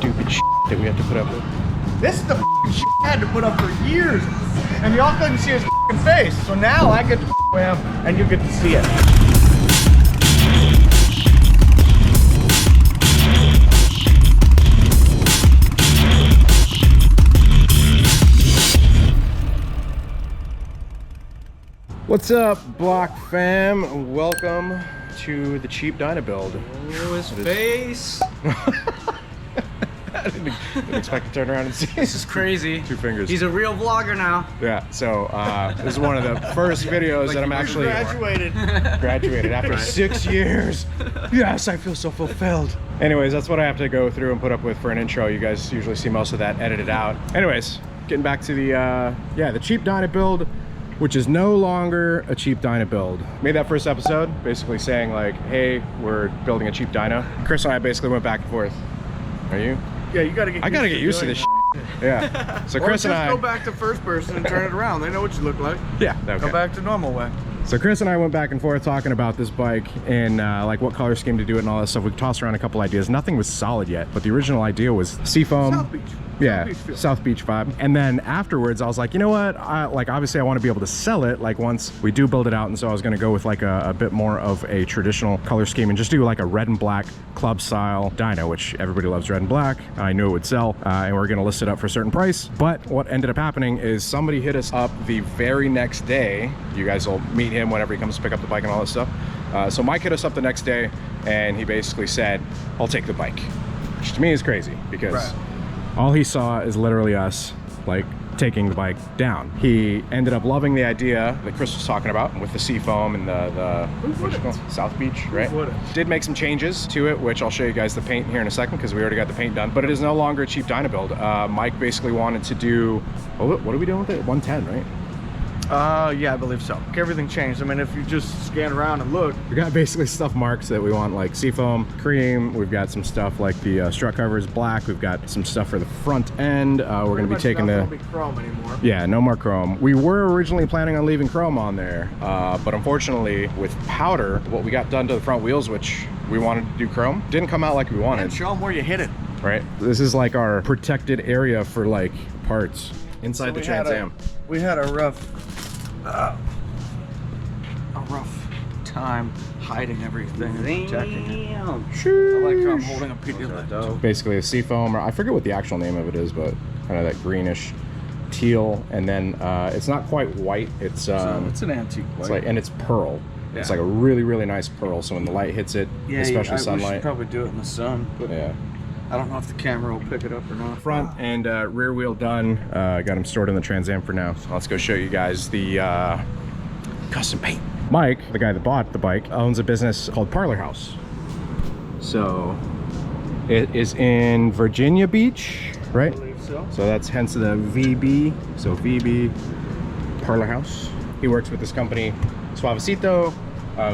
stupid shit that we have to put up with. This is the shit I had to put up for years, and y'all couldn't see his face. So now I get to with him, and you get to see it. What's up, Block fam? Welcome to the cheap Dyna build. Oh, his face. I didn't expect to turn around and see. This is crazy. 2 fingers. He's a real vlogger now. Yeah, so this is one of the first videos Like that I'm actually graduated after 6 years. Yes, I feel so fulfilled. Anyways, that's what I have to go through and put up with for an intro. You guys usually see most of that edited out. Anyways, getting back to the cheap Dyna build, which is no longer a cheap Dyna build. Made that first episode basically saying like, hey, we're building a cheap Dyna. Chris and I basically went back and forth. Are you? Yeah, you gotta get. I gotta get used to this shit. Yeah. So Chris and I go back to first person and turn it around. They know what you look like. Yeah. Okay. Go back to normal way. So Chris and I went back and forth talking about this bike and like what color scheme to do it and all that stuff. We tossed around a couple ideas. Nothing was solid yet, but the original idea was seafoam. South Beach. Yeah, South Beach vibe. And then afterwards, I was like, you know what? Obviously I want to be able to sell it like once we do build it out. And so I was going to go with like a bit more of a traditional color scheme and just do like a red and black club style Dyna, which everybody loves red and black. I knew it would sell and we're going to list it up for a certain price. But what ended up happening is somebody hit us up the very next day. You guys will meet him whenever he comes to pick up the bike and all that stuff. So Mike hit us up the next day and he basically said, I'll take the bike, which to me is crazy because all he saw is literally us like taking the bike down. He ended up loving the idea that Chris was talking about with the seafoam and the South Beach, right? Did make some changes to it, which I'll show you guys the paint here in a second because we already got the paint done, but it is no longer a cheap Dyna build. Mike basically wanted to do, what are we doing with it? 110, right? Yeah, I believe so. Everything changed. I mean, if you just scan around and look. We got basically stuff marks that we want, like seafoam, cream. We've got some stuff like the strut cover is black. We've got some stuff for the front end. We're going to be taking the... Be chrome anymore. Yeah, no more chrome. We were originally planning on leaving chrome on there, but unfortunately with powder, what we got done to the front wheels, which we wanted to do chrome, didn't come out like we wanted. And show them where you hit it. Right. This is like our protected area for like parts inside the Trans Am. We had a rough time hiding everything and protecting it. I like how I'm holding a Pedialyte. Basically a seafoam, or I forget what the actual name of it is, but kind of that greenish teal, and then it's not quite white. It's an antique white. And it's pearl. Yeah. It's like a really, really nice pearl. So when the light hits it, especially sunlight. We should probably do it in the sun. But yeah. I don't know if the camera will pick it up or not. Front and rear wheel done. Got them stored in the Trans Am for now. So let's go show you guys the custom paint. Mike, the guy that bought the bike, owns a business called Parlor House. So it is in Virginia Beach, right? I believe so. So that's hence the VB. So VB Parlor House. He works with this company, Suavecito.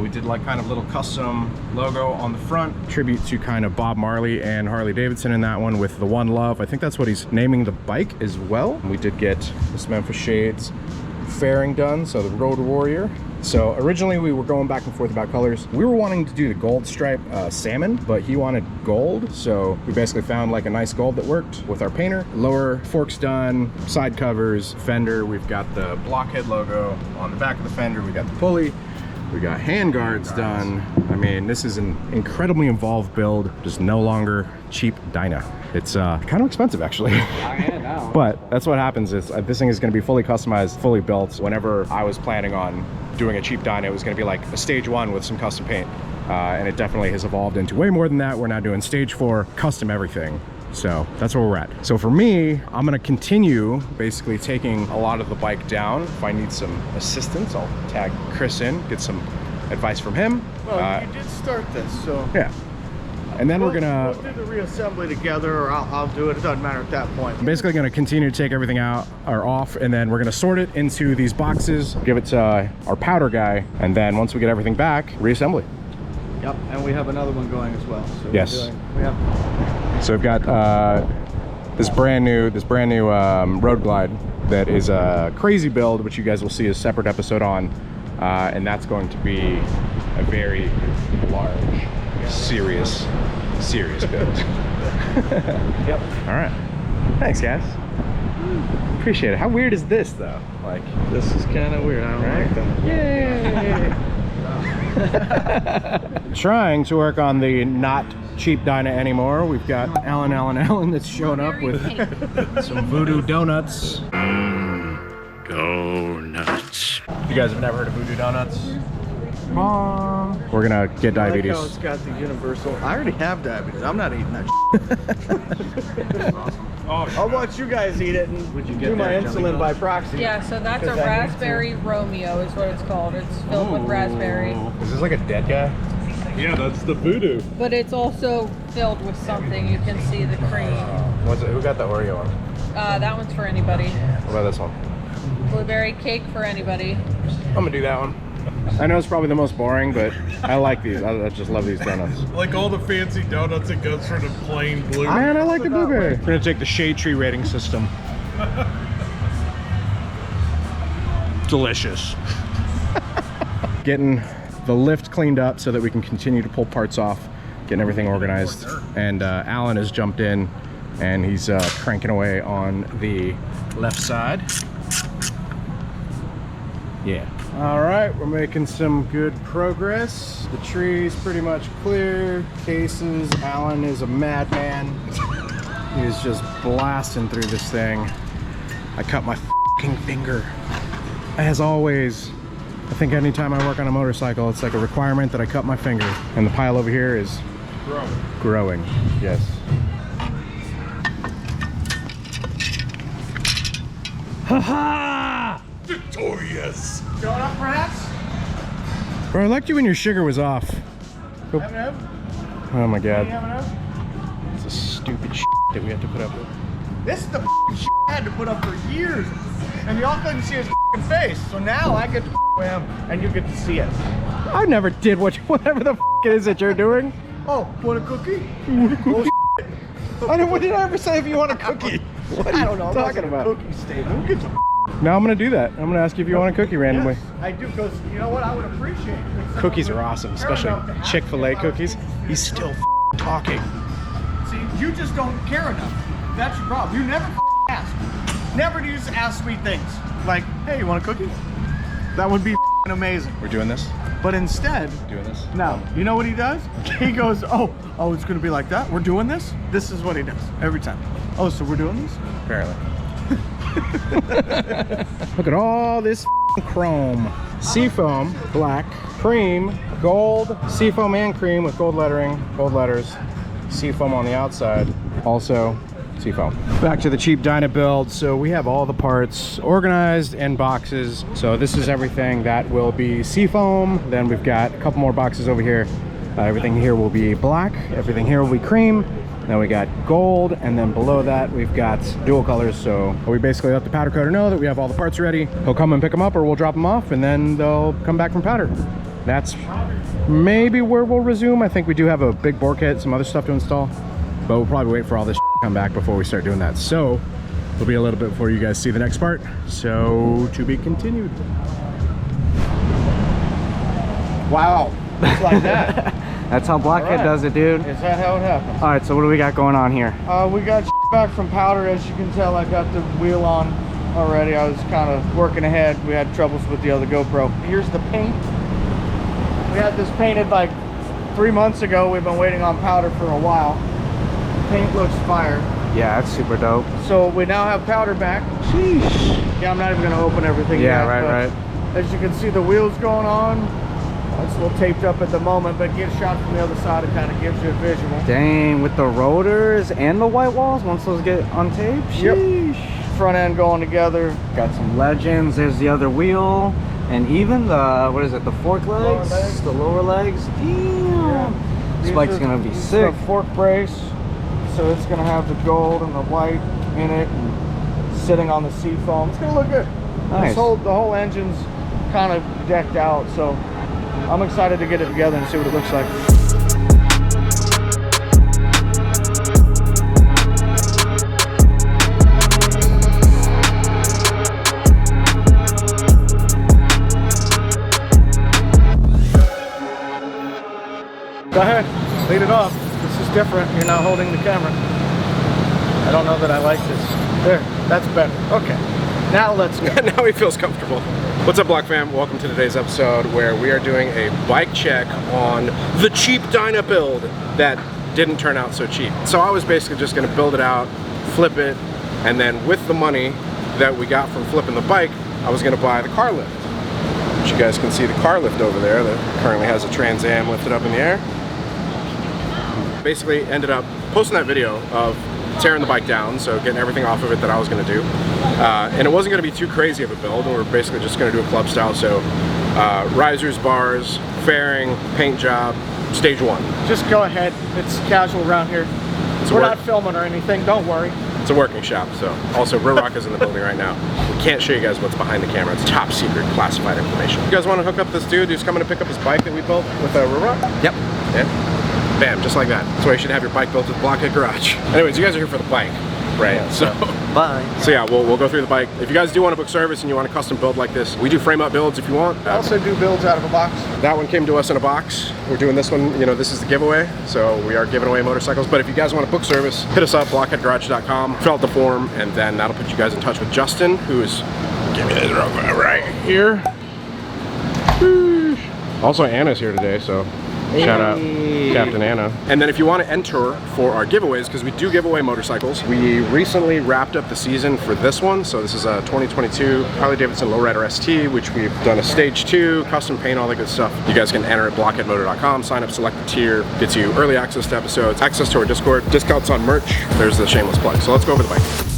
We did like kind of little custom logo on the front, tribute to kind of Bob Marley and Harley-Davidson in that one with the One Love. I think that's what he's naming the bike as well. We did get this Memphis Shades fairing done, so the Road Warrior. So originally we were going back and forth about colors. We were wanting to do the gold stripe salmon, but he wanted gold. So we basically found like a nice gold that worked with our painter. Lower forks done, side covers, fender. We've got the Blockhead logo on the back of the fender. We got the pulley. We got hand guards done. I mean, this is an incredibly involved build, just no longer cheap Dyna. It's kind of expensive actually. But that's what happens is this thing is going to be fully customized, fully built. Whenever I was planning on doing a cheap Dyna, it was going to be like a stage 1 with some custom paint. And it definitely has evolved into way more than that. We're now doing stage 4, custom everything. So that's where we're at. So for me, I'm gonna continue basically taking a lot of the bike down. If I need some assistance, I'll tag Chris in, get some advice from him. Well, you did start this, so yeah. And then we'll do the reassembly together, or I'll do it. It doesn't matter at that point. I'm basically gonna continue to take everything out or off, and then we're gonna sort it into these boxes, give it to our powder guy, and then once we get everything back, reassembly. Yep, and we have another one going as well. So yes. So we've got this brand new Road Glide that is a crazy build, which you guys will see a separate episode on, and that's going to be a very large, serious build. Yep. All right. Thanks, guys. Appreciate it. How weird is this, though? Like, This is kind of weird. I don't like that. yay! Trying to work on the not cheap Dyna anymore. We've got Alan that's showing up with some voodoo donuts. Go nuts. You guys have never heard of voodoo donuts? We're gonna get diabetes. I like how it's got the universal. I already have diabetes. I'm not eating that. I'll watch you guys eat it and do my insulin by proxy. Yeah, so that's a 'Cause I need raspberry Romeo is what it's called. It's filled with raspberry. Is this like a dead guy? Yeah, that's the voodoo. But it's also filled with something. You can see the cream. What's it? Who got the Oreo one? That one's for anybody. What about this one? Blueberry cake for anybody. I'm gonna do that one. I know it's probably the most boring, but I like these. I just love these donuts. Like all the fancy donuts, it goes for the plain blue. Man, I like the blueberry. We're gonna take the shade tree rating system. Delicious. Getting the lift cleaned up so that we can continue to pull parts off, getting everything organized. And Alan has jumped in and he's cranking away on the left side. Yeah. All right, we're making some good progress. The tree's pretty much clear. Cases, Alan is a madman. He's just blasting through this thing. I cut my fucking finger. As always, I think anytime I work on a motorcycle, it's like a requirement that I cut my finger. And the pile over here is growing. Yes. Ha-ha! Victorious. Donut, perhaps? Bro, I liked you when your sugar was off. Oh, oh my god. It's a stupid shit that we have to put up with. This is the shit I had to put up for years. And y'all couldn't see his face. So now I get to with him and you get to see it. I never did whatever the it is that you're doing. Oh, want a cookie? What did I ever say if you want a cookie? What are I you don't know. talking about? Cookie statement. Who gives a Now I'm gonna do that. I'm gonna ask you if you want a cookie randomly. Yes, I do, because you know what? I would appreciate it. Cookies are awesome, especially Chick-fil-A cookies. He's still talking. See, you just don't care enough. That's your problem. You never ask. Never do you ask sweet things. Like, hey, you want a cookie? That would be amazing. We're doing this? But instead, Doing this? no. You know what he does? He goes, oh, it's gonna be like that? We're doing this? This is what he does every time. Oh, so we're doing this? Apparently. Look at all this chrome. Seafoam, black, cream, gold, seafoam and cream with gold lettering, gold letters, seafoam on the outside, also seafoam. Back to the cheap Dyna build. So we have all the parts organized in boxes. So this is everything that will be seafoam. Then we've got a couple more boxes over here. Everything here will be black, everything here will be cream. Then we got gold, and then below that we've got dual colors. So we basically let the powder coater know that we have all the parts ready. He'll come and pick them up, or we'll drop them off, and then they'll come back from powder. That's maybe where we'll resume. I think we do have a big bore kit, some other stuff to install, but we'll probably wait for all this to come back before we start doing that. So it'll be a little bit before you guys see the next part. So to be continued. Wow. It's like that. That's how Blockhead does it, dude. Is that how it happens? All right, so what do we got going on here? We got back from powder. As you can tell, I got the wheel on already. I was kind of working ahead. We had troubles with the other GoPro. Here's the paint. We had this painted like 3 months ago. We've been waiting on powder for a while. Paint looks fire. Yeah, that's super dope. So we now have powder back. Sheesh. Yeah, I'm not even going to open everything yet. Yeah, right. As you can see, the wheels going on. It's a little taped up at the moment, but get a shot from the other side. It kind of gives you a visual. Dang, with the rotors and the white walls, once those get on tape, sheesh. Yep. Front end going together. Got some legends. There's the other wheel, and even the, what is it, the fork legs? The lower legs. Damn. Yeah. This bike's gonna be sick. The fork brace, so it's gonna have the gold and the white in it, and sitting on the seafoam. It's gonna look good. Nice. The whole engine's kind of decked out, so I'm excited to get it together and see what it looks like. Go ahead, lead it off. This is different. You're not holding the camera. don't know that I like this. There, that's better. Okay, now let's go. Now he feels comfortable. What's up, Block fam? Welcome to today's episode where we are doing a bike check on the cheap Dyna build that didn't turn out so cheap. So I was basically just gonna build it out, flip it, and then with the money that we got from flipping the bike, I was gonna buy the car lift. Which you guys can see the car lift over there that currently has a Trans Am lifted up in the air. Basically ended up posting that video of tearing the bike down, so getting everything off of it that I was gonna do. And it wasn't gonna be too crazy of a build. We're basically just gonna do a club style, so risers, bars, fairing, paint job, stage one. Just go ahead. It's casual around here. We're not filming or anything, don't worry. It's a working shop, so. Also, Real Rock is in the building right now. We can't show you guys what's behind the camera. It's top secret, classified information. You guys want to hook up this dude who's coming to pick up his bike that we built with Real Rock? Yep. Yeah. Bam, just like that. That's why you should have your bike built with Blockhead Garage. Anyways, you guys are here for the bike, right? Yeah, so bye. So yeah, we'll go through the bike. If you guys do want to book service and you want a custom build like this, we do frame up builds if you want. I also do builds out of a box. That one came to us in a box. We're doing this one, you know, this is the giveaway, so we are giving away motorcycles. But if you guys want to book service, hit us up, blockheadgarage.com, fill out the form, and then that'll put you guys in touch with Justin, who's, give me this right here. Also, Anna's here today, so shout out Captain Anna. And then if you want to enter for our giveaways, because we do give away motorcycles, we recently wrapped up the season for this one. So this is a 2022 Harley-Davidson Low Rider ST, which we've done a stage 2, custom paint, all that good stuff. You guys can enter at blockheadmoto.com, sign up, select the tier, gets you early access to episodes, access to our Discord, discounts on merch. There's the shameless plug. So let's go over the bike.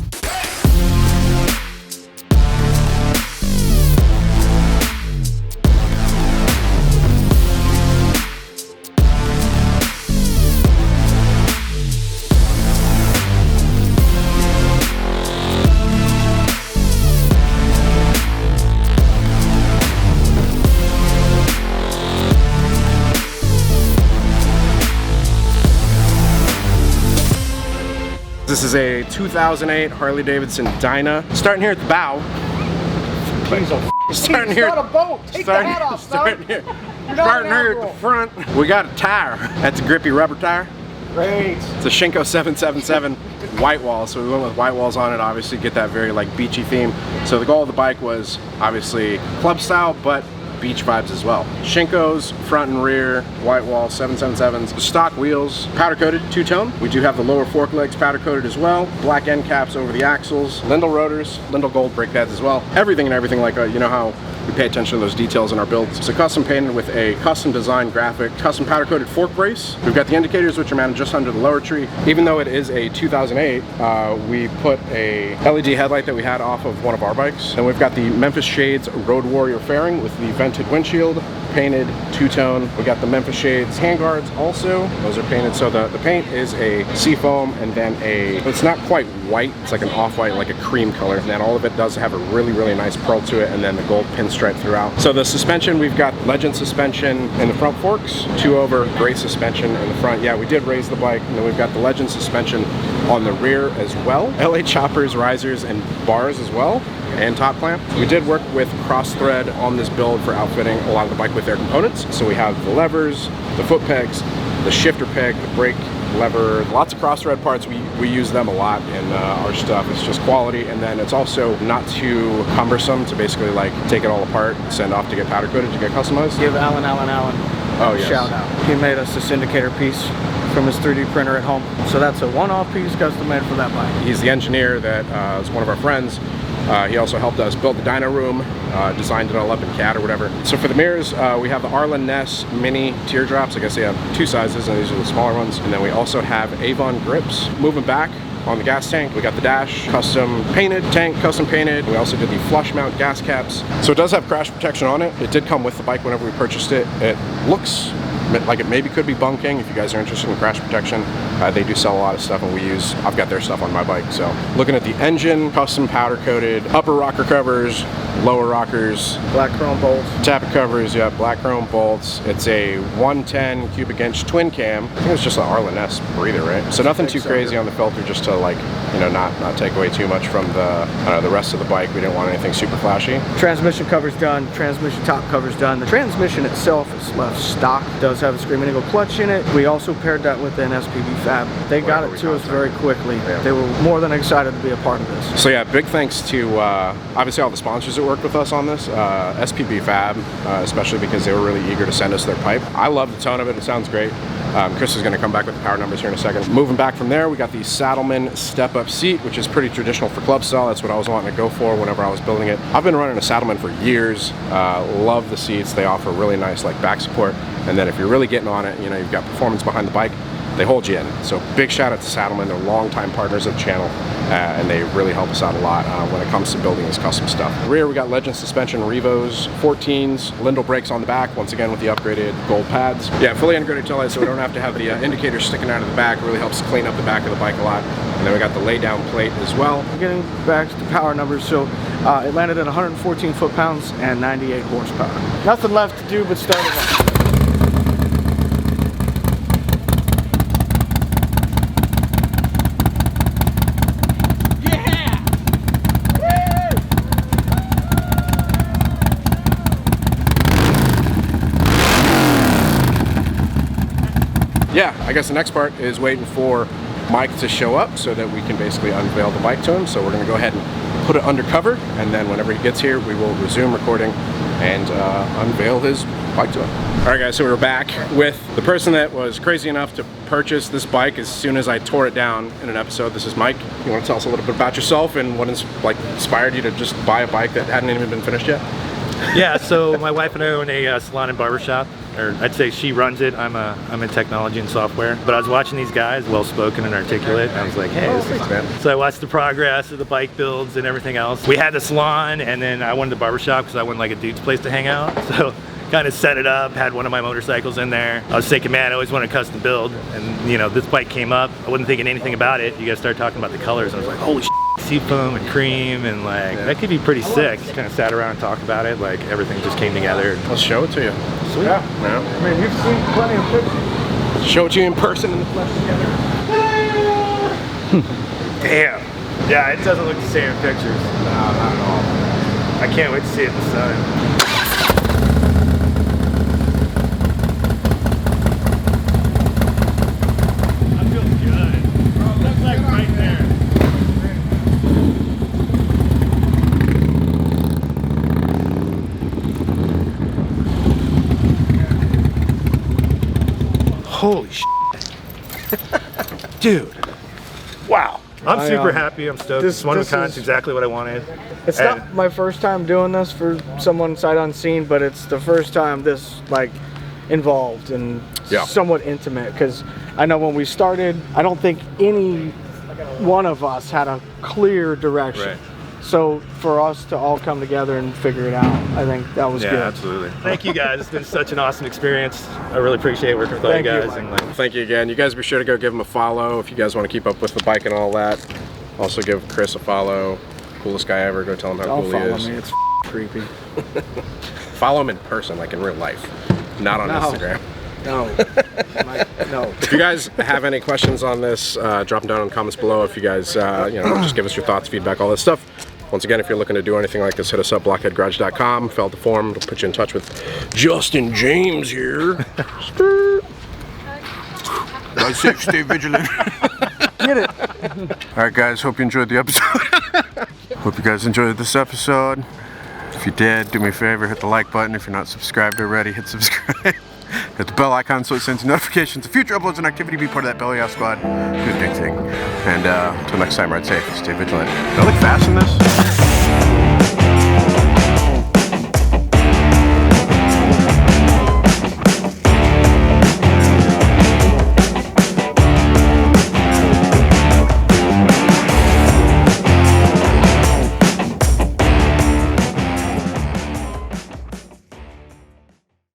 This is a 2008 Harley-Davidson Dyna. Starting here at the bow. Starting here. It's not a boat. Take the hat off, starting here at the front. We got a tire. That's a grippy rubber tire. Great. It's a Shinko 777 white wall. So we went with white walls on it, obviously get that very like beachy theme. So the goal of the bike was obviously club style, but beach vibes as well. Shinkos, front and rear, white wall, 777s, stock wheels, powder coated, two-tone. We do have the lower fork legs powder coated as well. Black end caps over the axles, Lindell rotors, Lindell gold brake pads as well. Everything like, you know how we pay attention to those details in our builds. It's a custom painted with a custom designed graphic, custom powder coated fork brace. We've got the indicators which are mounted just under the lower tree. Even though it is a 2008, we put a LED headlight that we had off of one of our bikes. And we've got the Memphis Shades Road Warrior fairing with the vented windshield, painted two-tone. We got the Memphis Shades handguards also. Those are painted. So the paint is a seafoam and then it's not quite white. It's like an off-white, like a cream color. And then all of it does have a really, really nice pearl to it, and then the gold pinstripe throughout. So the suspension, we've got Legend suspension in the front forks, 2-over gray suspension in the front. Yeah, we did raise the bike. And then we've got the Legend suspension on the rear as well. LA choppers, risers, and bars as well, and top clamp. We did work with cross thread on this build for outfitting a lot of the bike with their components. So we have the levers, the foot pegs, the shifter peg, the brake lever, lots of cross thread parts. We use them a lot in our stuff. It's just quality, and then it's also not too cumbersome to basically like take it all apart, send off to get powder coated to get customized. Give Alan a shout out. He made us this indicator piece from his 3D printer at home. So that's a one-off piece custom made for that bike. He's the engineer that is one of our friends. He also helped us build the dyno room, designed it all up in CAD or whatever. So for the mirrors, we have the Arlen Ness mini teardrops. I guess they have 2 sizes, and these are the smaller ones. And then we also have Avon grips. Moving back on the gas tank, we got the dash custom painted, tank custom painted. We also did the flush mount gas caps. So it does have crash protection on it. It did come with the bike whenever we purchased it. It looks like it maybe could be bunking. If you guys are interested in crash protection, they do sell a lot of stuff, and I've got their stuff on my bike. So looking at the engine, custom powder coated, upper rocker covers, lower rockers, black chrome bolts, tappet covers, yeah, black chrome bolts. It's a 110 cubic inch twin cam. I think it's just an Arlen Ness breather, right? So nothing too crazy on the filter, just to like, you know, not take away too much from the rest of the bike. We didn't want anything super flashy. Transmission cover's done, transmission top cover's done. The transmission itself is left stock, does does have a Screaming Eagle clutch in it. We also paired that with an SPB fab. They got it to us very quickly. They were more than excited to be a part of this. So yeah, big thanks to obviously all the sponsors that worked with us on this. SPB Fab, especially because they were really eager to send us their pipe. I love the tone of it. It sounds great. Chris is going to come back with the power numbers here in a second. Moving back from there, we got the Saddleman step-up seat, which is pretty traditional for club style. That's what I was wanting to go for whenever I was building it. I've been running a Saddleman for years. Love the seats. They offer really nice like back support. And then if you're really getting on it, you know, you've got performance behind the bike, they hold you in. So big shout out to Saddleman. They're longtime partners of the channel, and they really help us out a lot when it comes to building this custom stuff. The rear, we got Legend suspension, Revos, 14s, Lindell brakes on the back, once again with the upgraded gold pads. Yeah, fully integrated taillights, so we don't have to have the indicators sticking out of the back. It really helps clean up the back of the bike a lot. And then we got the lay down plate as well. Getting back to the power numbers, so it landed at 114 foot-pounds and 98 horsepower. Nothing left to do but start it up. Yeah, I guess the next part is waiting for Mike to show up so that we can basically unveil the bike to him. So we're going to go ahead and put it under cover, and then whenever he gets here, we will resume recording and unveil his bike to him. All right, guys, so we're back with the person that was crazy enough to purchase this bike as soon as I tore it down in an episode. This is Mike. You want to tell us a little bit about yourself and what inspired you to just buy a bike that hadn't even been finished yet? Yeah, so my wife and I own a salon and barbershop, or I'd say she runs it. I'm in technology and software. But I was watching these guys, well-spoken and articulate, and I was like, hey, this is fun. So I watched the progress of the bike builds and everything else. We had the salon, and then I wanted the barbershop because I wanted like a dude's place to hang out. So kind of set it up, had one of my motorcycles in there. I was thinking, man, I always wanted a custom build. And you know, this bike came up. I wasn't thinking anything about it. You guys started talking about the colors, and I was like, holy shit. Seafoam and cream, and like that could be pretty sick. Just kind of sat around and talked about it, like everything just came together. Let's show it to you. Sweet. Yeah. I mean, you've seen plenty of pictures. Show it to you in person in the flesh together. Damn. Yeah, it doesn't look the same in pictures. No, not at all. I can't wait to see it in the sun. Holy shit. Dude. Wow. I'm super happy. I'm stoked. This one of a kind. It's exactly what I wanted. It's not my first time doing this for someone sight unseen, but it's the first time this like involved and somewhat intimate, because I know when we started, I don't think any one of us had a clear direction. Right. So for us to all come together and figure it out, I think that was good. Yeah, absolutely. Thank you guys. It's been such an awesome experience. I really appreciate working with all you guys. Thank you again. You guys be sure to go give him a follow if you guys want to keep up with the bike and all that. Also give Chris a follow. Coolest guy ever. Go tell him how cool he is. Don't follow me. It's creepy. Follow him in person, like in real life, not on Instagram. No. No. If you guys have any questions on this, drop them down in the comments below. If you guys, you know, just give us your thoughts, feedback, all that stuff. Once again, if you're looking to do anything like this, hit us up, blockheadgarage.com. Fill out the form. It'll put you in touch with Justin James here. Ride safe, stay vigilant. Get it. All right, guys. Hope you enjoyed the episode. Hope you guys enjoyed this episode. If you did, do me a favor, hit the like button. If you're not subscribed already, hit subscribe. Hit the bell icon so it sends notifications of future uploads and activity. Be part of that Belly Off Squad. Do a big thing. And until next time, ride safe, stay vigilant. Do I look fast in this?